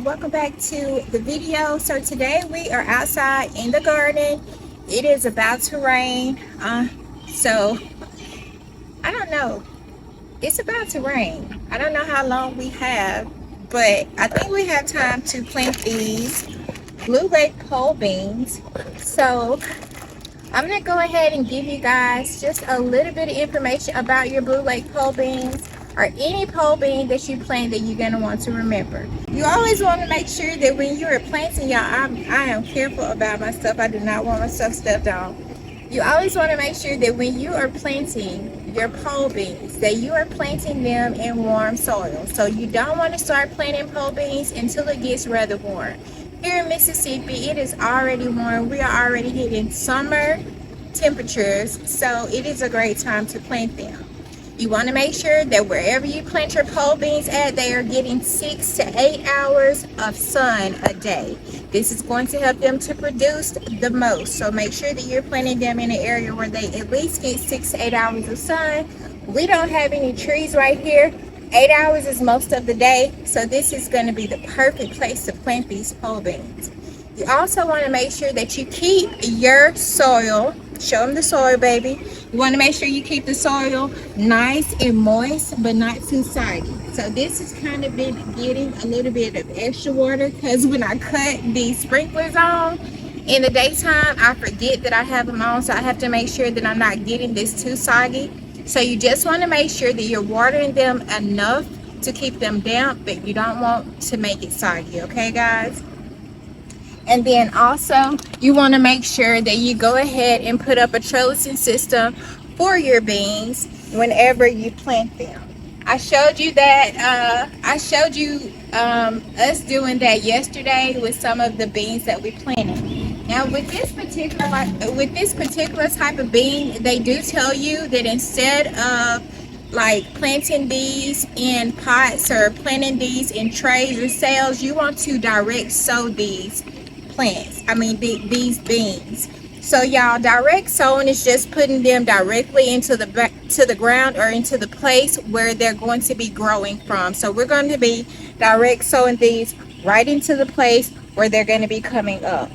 welcome back to the video. So today we are outside in the garden. It is about to rain. So I don't know. It's about to rain. I don't know how long we have, but I think we have time to plant these blue lake pole beans. So I'm gonna go ahead and give you guys just a little bit of information about your blue lake pole beans, or any pole bean that you plant that you're gonna want to remember. You always want to make sure that when you are planting, y'all, I am careful about my stuff. I do not want my stuff stepped on. You always want to make sure that when you are planting your pole beans, that you are planting them in warm soil. So you don't want to start planting pole beans until it gets rather warm. Here in Mississippi, it is already warm. We are already hitting summer temperatures, so it is a great time to plant them. You want to make sure that wherever you plant your pole beans at, they are getting 6 to 8 hours of sun a day. This is going to help them to produce the most. So make sure that you're planting them in an area where they at least get 6 to 8 hours of sun. We don't have any trees right here. 8 hours is most of the day, so this is going to be the perfect place to plant these pole beans. You also want to make sure that you keep your soil, show them the soil, baby. You want to make sure you keep the soil nice and moist, but not too soggy. So this has kind of been getting a little bit of extra water, because when I cut these sprinklers on in the daytime, I forget that I have them on, so I have to make sure that I'm not getting this too soggy. So you just want to make sure that you're watering them enough to keep them damp, but you don't want to make it soggy, okay guys? And then also you want to make sure that you go ahead and put up a trellising system for your beans whenever you plant them. I showed you that us doing that yesterday with some of the beans that we planted. Now with this particular type of bean, they do tell you that instead of like planting these in pots or planting these in trays or sales, you want to direct sow these these beans. So y'all, direct sowing is just putting them directly into the ground or into the place where they're going to be growing from. So we're going to be direct sowing these right into the place where they're going to be coming up.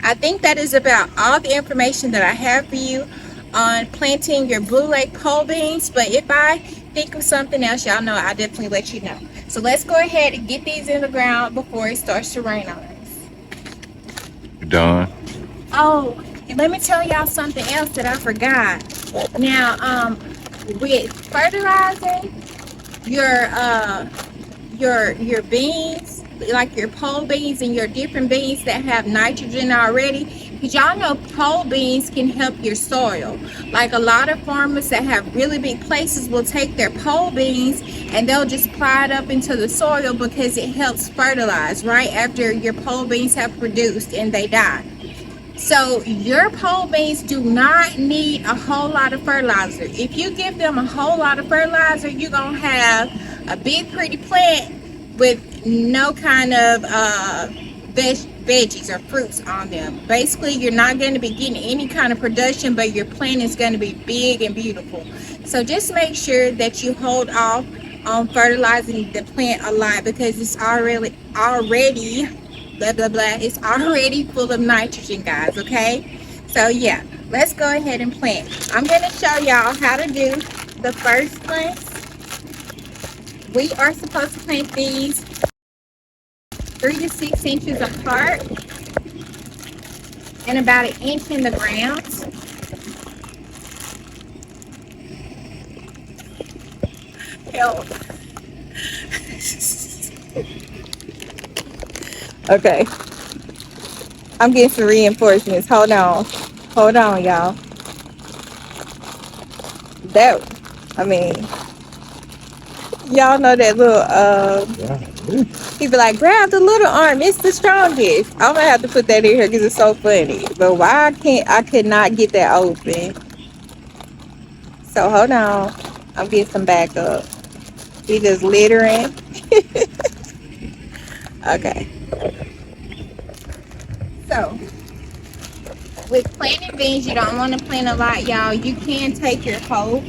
I think that is about all the information that I have for you on planting your blue lake pole beans, but if I think of something else, y'all know I'll definitely let you know. So let's go ahead and get these in the ground before it starts to rain on us. Done. Oh, and let me tell y'all something else that I forgot. Now, with fertilizing your beans, like your pole beans and your different beans that have nitrogen already, because y'all know pole beans can help your soil. Like a lot of farmers that have really big places will take their pole beans and they'll just pry it up into the soil because it helps fertilize right after your pole beans have produced and they die. So your pole beans do not need a whole lot of fertilizer. If you give them a whole lot of fertilizer, you're gonna have a big pretty plant with no kind of veggies or fruits on them. Basically, you're not going to be getting any kind of production, but your plant is going to be big and beautiful. So just make sure that you hold off on fertilizing the plant a lot, because it's already blah blah blah, it's already full of nitrogen, guys. Okay, so yeah, let's go ahead and plant. I'm going to show y'all how to do the first plants. We are supposed to plant these 3 to 6 inches apart and about 1 inch in the ground. Help. Okay. I'm getting some reinforcements. Hold on, y'all. Y'all know that little he be like, grab the little arm, it's the strongest. I'm gonna have to put that in here because it's so funny. But why I could not get that open. So hold on, I'm getting some backup. We just littering. Okay, so with planting beans, you don't want to plant a lot, y'all. You can take your hoe.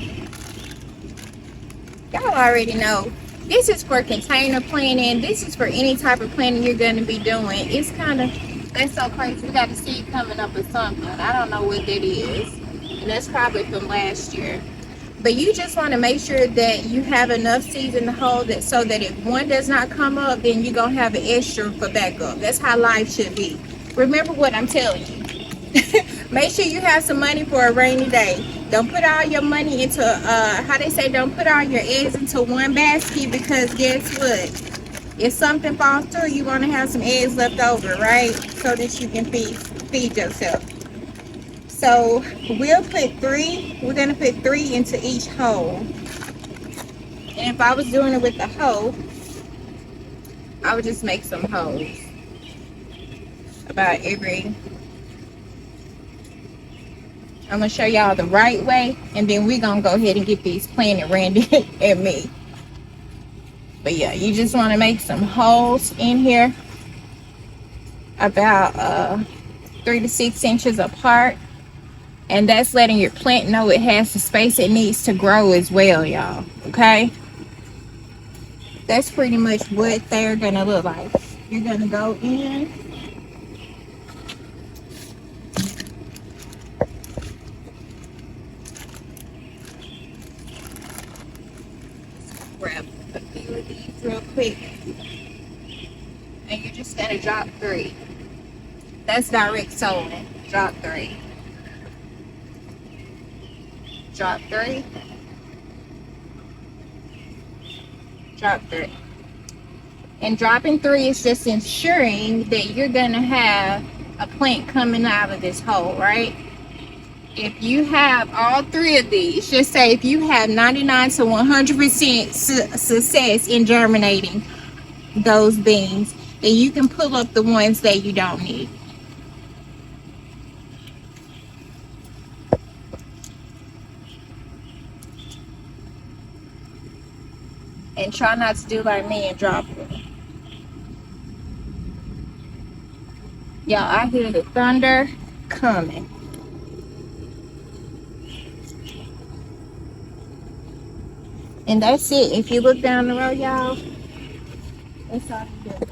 Y'all already know This is for container planting. This is for any type of planting you're going to be doing. It's kind of, that's so crazy. We got a seed coming up or something. I don't know what that is. And that's probably from last year. But you just want to make sure that you have enough seeds in the hole that so that if one does not come up, then you're going to have an extra for backup. That's how life should be. Remember what I'm telling you. Make sure you have some money for a rainy day. Don't put all your money into, how they say, don't put all your eggs into one basket, because guess what? If something falls through, you want to have some eggs left over, right? So that you can feed yourself. So we'll put 3, we're going to put 3 into each hole. And if I was doing it with the hoe, I would just make some holes about every, I'm going to show y'all the right way, and then we're going to go ahead and get these planted, Randy and me. But yeah, you just want to make some holes in here about 3 to 6 inches apart. And that's letting your plant know it has the space it needs to grow as well, y'all. Okay? That's pretty much what they're going to look like. You're going to go in. Grab a few of these real quick. And you're just going to drop 3. That's direct sowing. Drop 3. Drop 3. Drop 3. And dropping 3 is just ensuring that you're going to have a plant coming out of this hole, right? If you have all 3 of these, just say if you have 99 to 100% success in germinating those beans, then you can pull up the ones that you don't need. And try not to do like me and drop them. Y'all, I hear the thunder coming. And that's it. If you look down the road, y'all, that's all you do.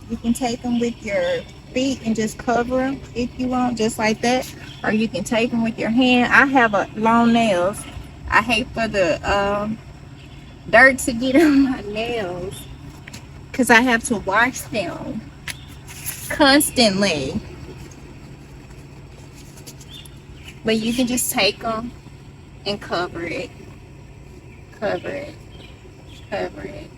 You can take them with your feet and just cover them if you want, just like that. Or you can take them with your hand. I have long nails. I hate for the dirt to get on my nails, because I have to wash them constantly. But you can just take them and cover it. Cover it. Cover it.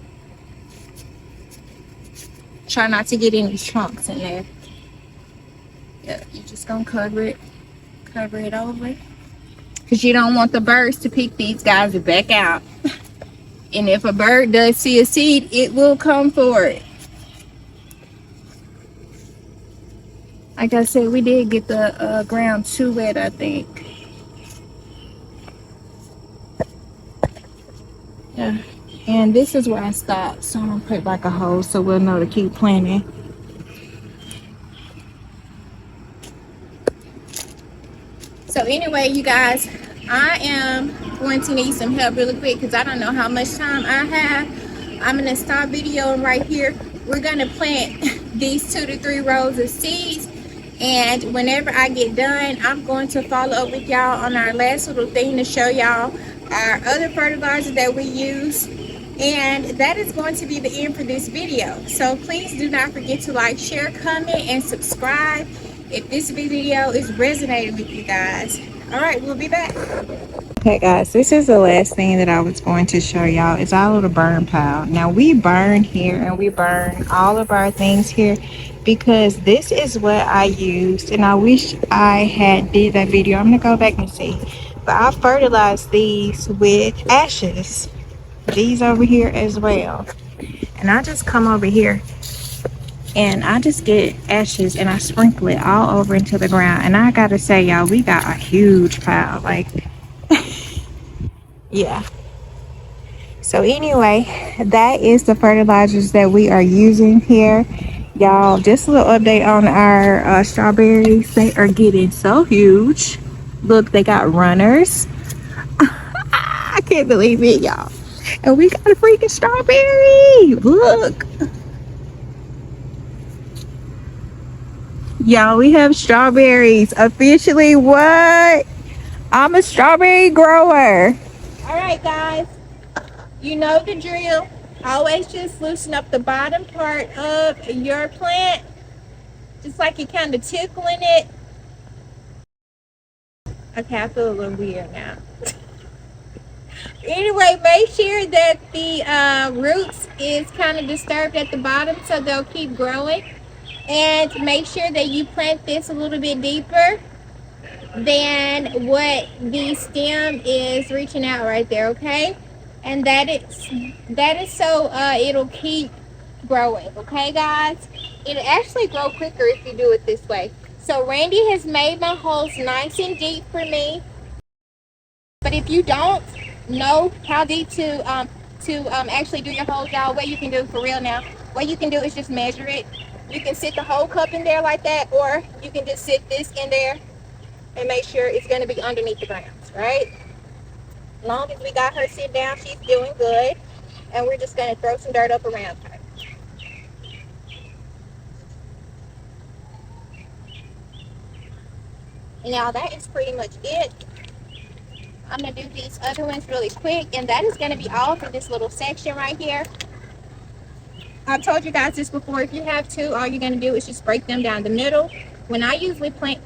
Try not to get any chunks in there. Yeah, you're just gonna cover it over, because you don't want the birds to pick these guys back out. And if a bird does see a seed, it will come for it. Like I said, we did get the ground too wet, I think. Yeah. And this is where I stopped. So I'm going to put like a hole so we'll know to keep planting. So anyway, you guys, I am going to need some help really quick because I don't know how much time I have. I'm going to stop videoing right here. We're going to plant these 2 to 3 rows of seeds. And whenever I get done, I'm going to follow up with y'all on our last little thing to show y'all our other fertilizer that we use. And that is going to be the end for this video. So please do not forget to like, share, comment, and subscribe if this video is resonating with you guys. All right, we'll be back. Okay guys, this is the last thing that I was going to show y'all is our little burn pile. Now we burn here and we burn all of our things here because this is what I used, and I wish I had did that video. I'm gonna go back and see, but I fertilized these with ashes, these over here as well. And I just come over here and I just get ashes and I sprinkle it all over into the ground. And I gotta say, y'all, we got a huge pile, like yeah. So anyway, that is the fertilizers that we are using here, y'all. Just a little update on our strawberries. They are getting so huge. Look, they got runners. I can't believe it, y'all. And we got a freaking strawberry. Look. Y'all, we have strawberries. Officially, what? I'm a strawberry grower. All right, guys. You know the drill. Always just loosen up the bottom part of your plant. Just like you're kind of tickling it. Okay, I feel a little weird now. Anyway, make sure that the roots is kind of disturbed at the bottom so they'll keep growing. And make sure that you plant this a little bit deeper than what the stem is reaching out right there, okay? And that is so it'll keep growing, okay, guys? It'll actually grow quicker if you do it this way. So Randy has made my holes nice and deep for me. But if you don't know how deep to actually do your holes, y'all, what you can do for real now, what you can do is just measure it. You can sit the whole cup in there like that, or you can just sit this in there and make sure it's going to be underneath the ground, right? As long as we got her sit down, she's doing good. And we're just going to throw some dirt up around her. Now that is pretty much it. I'm going to do these other ones really quick, and that is going to be all for this little section right here. I've told you guys this before. If you have to, all you're going to do is just break them down the middle. When I usually plant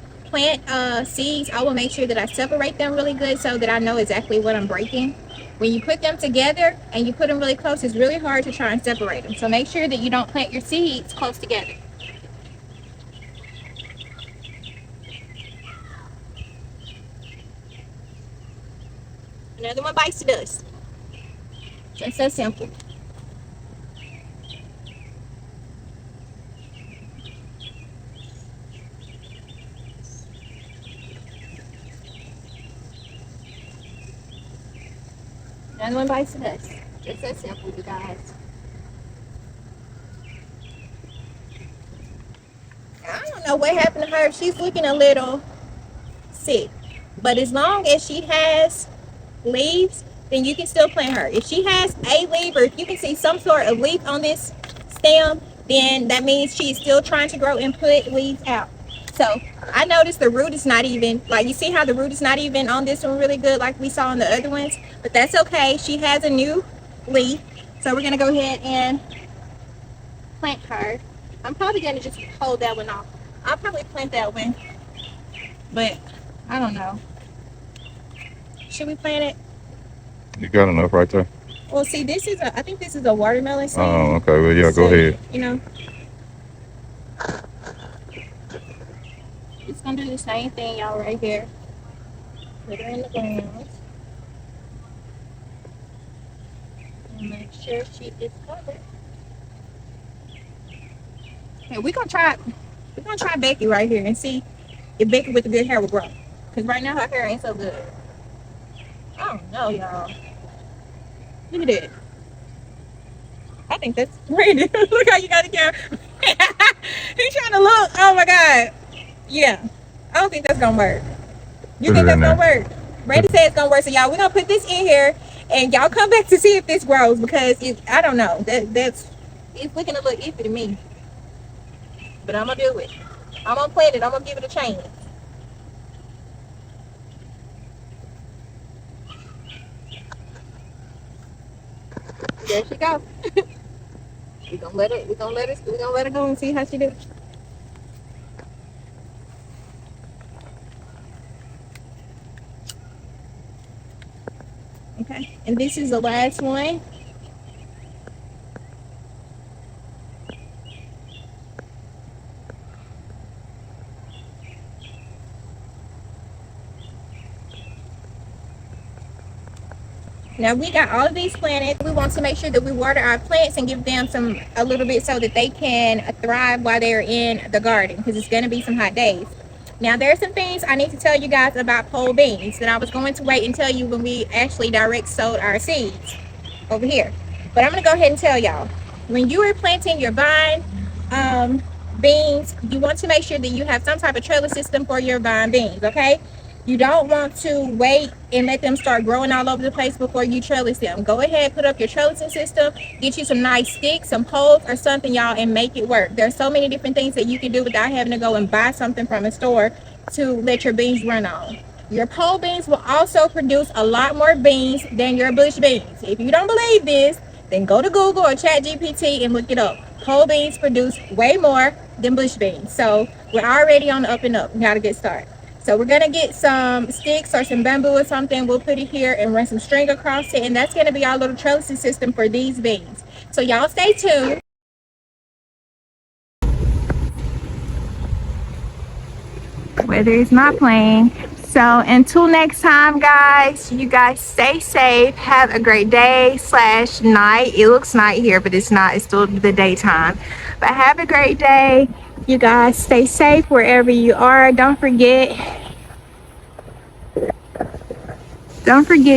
seeds, I will make sure that I separate them really good so that I know exactly what I'm breaking. When you put them together and you put them really close, it's really hard to try and separate them. So make sure that you don't plant your seeds close together. Another one bites the dust. Just so simple. Another one bites the dust. Just so simple, you guys. I don't know what happened to her. She's looking a little sick. But as long as she has leaves, then you can still plant her. If she has a leaf, or if you can see some sort of leaf on this stem, then that means she's still trying to grow and put leaves out. So I noticed the root is not even, like, you see how the root is not even on this one really good like we saw on the other ones, but that's okay. She has a new leaf, so we're gonna go ahead and plant her. I'm probably gonna just hold that one off. I'll probably plant that one, but I don't know. Should we plant it? You got enough right there. Well, see, this is I think this is a watermelon seed. Oh, okay. Well, yeah, go ahead. You know, it's gonna do the same thing, y'all, right here. Put her in the ground. And make sure she is covered. Okay, we're gonna try Becky right here and see if Becky with the good hair will grow. Cause right now her hair ain't so good. I don't know, y'all. Look at it. I think that's Brandon. Look how you got the camera. He's trying to look. Oh my God. Yeah. I don't think that's gonna work. You think that's gonna work? Brandon said it's gonna work. So y'all, we're gonna put this in here and y'all come back to see if this grows, because I don't know. It's looking a little iffy to me. But I'm gonna do it. I'm gonna plant it. I'm gonna give it a chance. There she go. We're gonna let her go and see how she do. Okay, and this is the last one. Now we got all of these planted. We want to make sure that we water our plants and give them a little bit so that they can thrive while they're in the garden, because it's going to be some hot days. Now there are some things I need to tell you guys about pole beans that I was going to wait and tell you when we actually direct sowed our seeds over here. But I'm going to go ahead and tell y'all. When you are planting your vine beans, you want to make sure that you have some type of trellis system for your vine beans, okay? You don't want to wait and let them start growing all over the place before you trellis them. Go ahead, put up your trellising system, get you some nice sticks, some poles or something, y'all, and make it work. There's so many different things that you can do without having to go and buy something from a store to let your beans run on. Your pole beans will also produce a lot more beans than your bush beans. If you don't believe this, then go to Google or Chat GPT and look it up. Pole beans produce way more than bush beans. So we're already on the up and up. We gotta get started. So we're gonna get some sticks or some bamboo or something. We'll put it here and run some string across it, and that's gonna be our little trellising system for these beans. So y'all stay tuned. Weather is not playing. So until next time, guys, you guys stay safe. Have a great day / night. It looks night here, but it's not. It's still the daytime. But have a great day. You guys stay safe wherever you are. Don't forget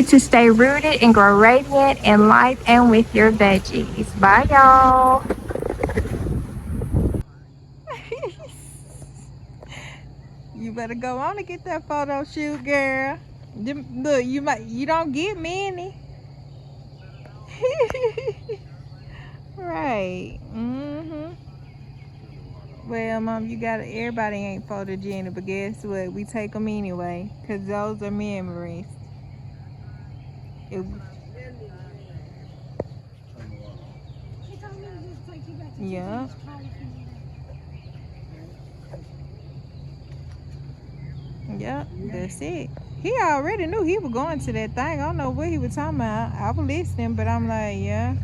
to stay rooted and grow radiant in life and with your veggies. Bye, y'all. You better go on and get that photo shoot, girl. Look, you don't get many. Right. Well, Mom, everybody ain't photogenic, but guess what? We take them anyway, because those are memories. Yeah. Yep, that's it. He already knew he was going to that thing. I don't know what he was talking about. I was listening, but I'm like, yeah.